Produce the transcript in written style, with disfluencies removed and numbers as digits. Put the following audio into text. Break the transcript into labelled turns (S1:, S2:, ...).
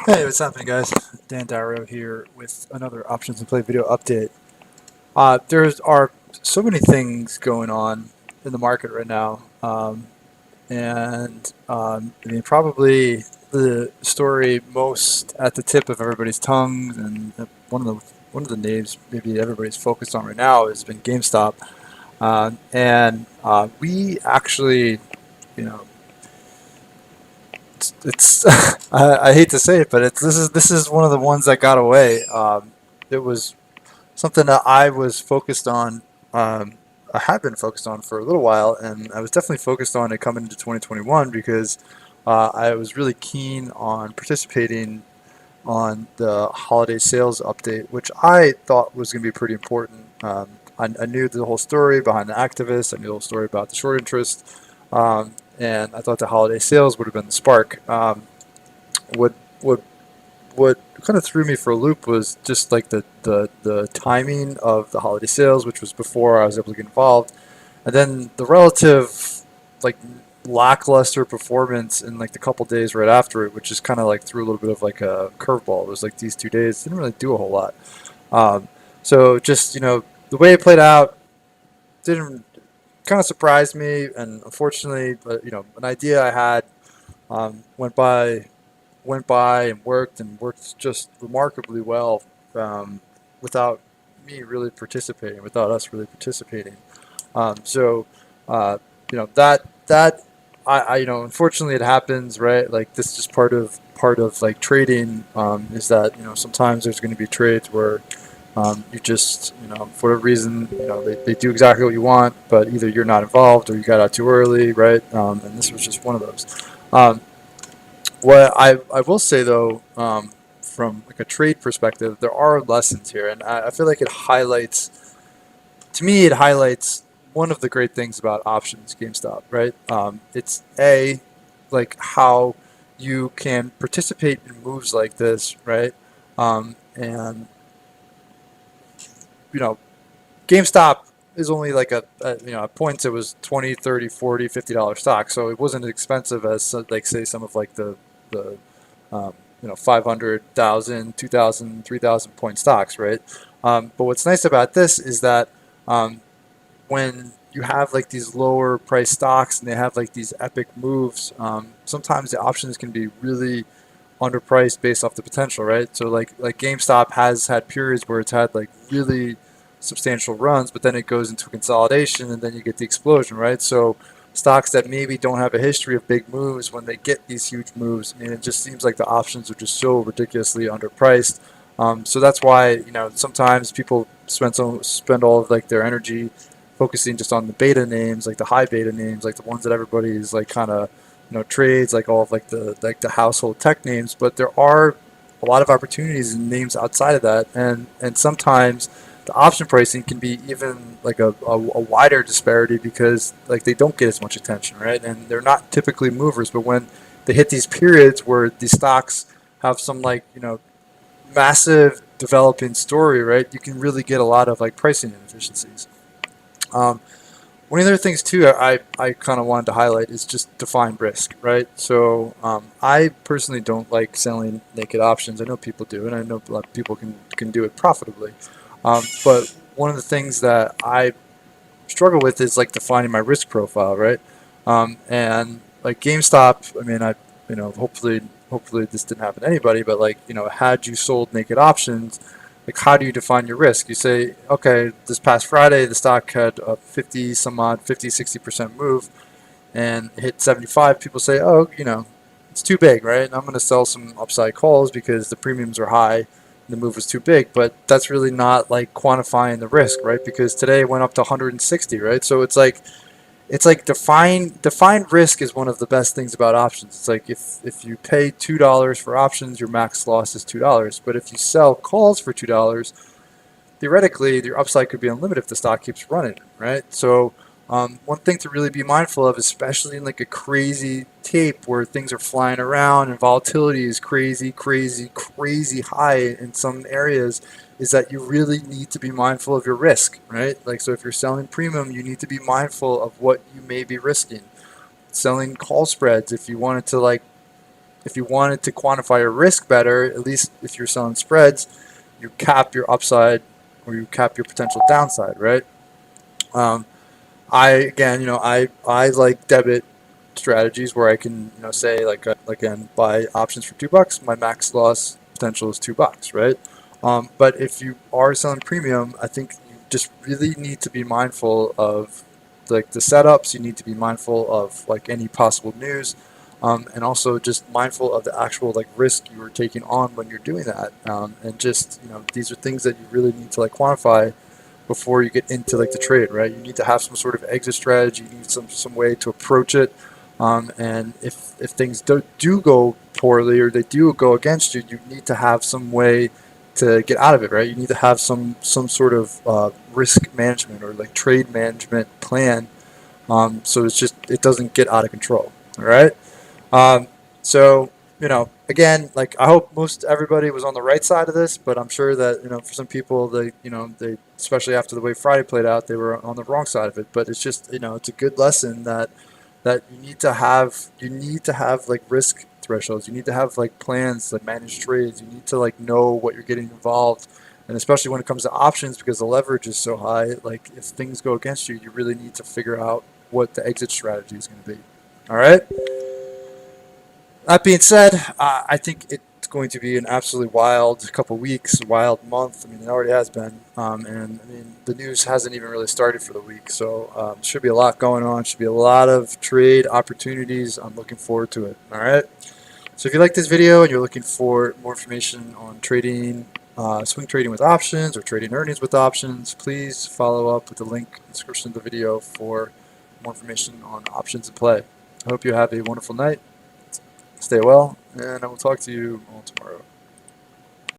S1: Hey, what's happening, guys? Dan Darrow here with another Options and Play video update. There are so many things going on in the market right now, I mean, probably the story most at the tip of everybody's tongues, and one of the names maybe everybody's focused on right now has been GameStop, we actually, you know, it's I hate to say it, but this is one of the ones that got away. It was something that I was focused on. I have been focused on for a little while, and I was definitely focused on it coming into 2021 because I was really keen on participating on the holiday sales update, which I thought was going to be pretty important. I knew the whole story behind the activists. I knew the whole story about the short interest, and I thought the holiday sales would have been the spark. What what what kind of threw me for a loop was just like the timing of the holiday sales, which was before I was able to get involved, and then the relative like lackluster performance in like the couple days right after it, which just kind of like threw a little bit of like a curveball. It was like these 2 days didn't really do a whole lot. Um, so just the way it played out didn't kind of surprised me, and unfortunately, an idea I had went by and worked just remarkably well um, without me really participating, without us really participating. So that unfortunately it happens, right? Like this is just part of like trading, is that sometimes there's going to be trades where you just for whatever reason they do exactly what you want, but either you're not involved or you got out too early, right? And this was just one of those. Um, what I will say though, from like a trade perspective, there are lessons here, and I feel like it highlights one of the great things about options GameStop, right? It's like how you can participate in moves like this, right? And you know, GameStop is only like at points it was 20, 30, 40, $50 stock, so it wasn't as expensive as like say some of like the 500,000, 2,000, 3,000 point stocks, right? But what's nice about this is that um, when you have like these lower price stocks and they have like these epic moves, sometimes the options can be really underpriced based off the potential, right? So like GameStop has had periods where it's had like really substantial runs, but then it goes into consolidation and then you get the explosion, right? So stocks that maybe don't have a history of big moves, when they get these huge moves, I mean, it just seems like the options are just so ridiculously underpriced. So that's why sometimes people spend all of like their energy focusing just on the beta names, like the high beta names, like the ones that everybody's like kind of trades, like all of like the household tech names. But there are a lot of opportunities in names outside of that, and sometimes the option pricing can be even like a wider disparity because like they don't get as much attention, right? And they're not typically movers, but when they hit these periods where these stocks have some like massive developing story, right, you can really get a lot of like pricing inefficiencies. Um, One of the other things too I kind of wanted to highlight is just defined risk, right? So I personally don't like selling naked options. I know people do, and I know a lot of people can do it profitably. But one of the things that I struggle with is like defining my risk profile, right? And like GameStop, I mean, hopefully this didn't happen to anybody, but like had you sold naked options, like how do you define your risk? You say, okay, this past Friday the stock had a 50 some odd 50-60% move and hit 75. People say, oh, it's too big, right? And I'm going to sell some upside calls because the premiums are high. The move was too big, but that's really not like quantifying the risk, right? Because today it went up to 160, right? So it's like defined risk is one of the best things about options. It's like if you pay $2 for options, your max loss is $2. But if you sell calls for $2, theoretically your upside could be unlimited if the stock keeps running, right? So one thing to really be mindful of, especially in like a crazy tape where things are flying around and volatility is crazy, crazy, crazy high in some areas, is that you really need to be mindful of your risk, right? Like, so if you're selling premium, you need to be mindful of what you may be risking. Selling call spreads, if you wanted to like if you wanted to quantify your risk better, at least if you're selling spreads, you cap your upside or you cap your potential downside, right? Um, I again, I like debit strategies where I can, say like again, buy options for $2. My max loss potential is $2, right? But if you are selling premium, I think you just really need to be mindful of like the setups. You need to be mindful of like any possible news, and also just mindful of the actual like risk you are taking on when you're doing that. And just these are things that you really need to like quantify before you get into like the trade, right? You need to have some sort of exit strategy. You need some way to approach it. And if things do go poorly or they do go against you, you need to have some way to get out of it, right? You need to have some sort of risk management or like trade management plan, so it doesn't get out of control. All right. Um, so, again, like I hope most everybody was on the right side of this, but I'm sure that, for some people, they, especially after the way Friday played out, they were on the wrong side of it. But it's just, it's a good lesson that you need to have like risk thresholds. You need to have like plans that manage trades. You need to like know what you're getting involved. And especially when it comes to options, because the leverage is so high, like if things go against you, you really need to figure out what the exit strategy is going to be. All right. That being said, I think it's going to be an absolutely wild couple weeks, wild month. I mean, it already has been, and I mean the news hasn't even really started for the week, so should be a lot going on. Should be a lot of trade opportunities. I'm looking forward to it. All right. So if you like this video and you're looking for more information on trading, swing trading with options or trading earnings with options, please follow up with the link in the description of the video for more information on options and play. I hope you have a wonderful night. Stay well, and I will talk to you all tomorrow.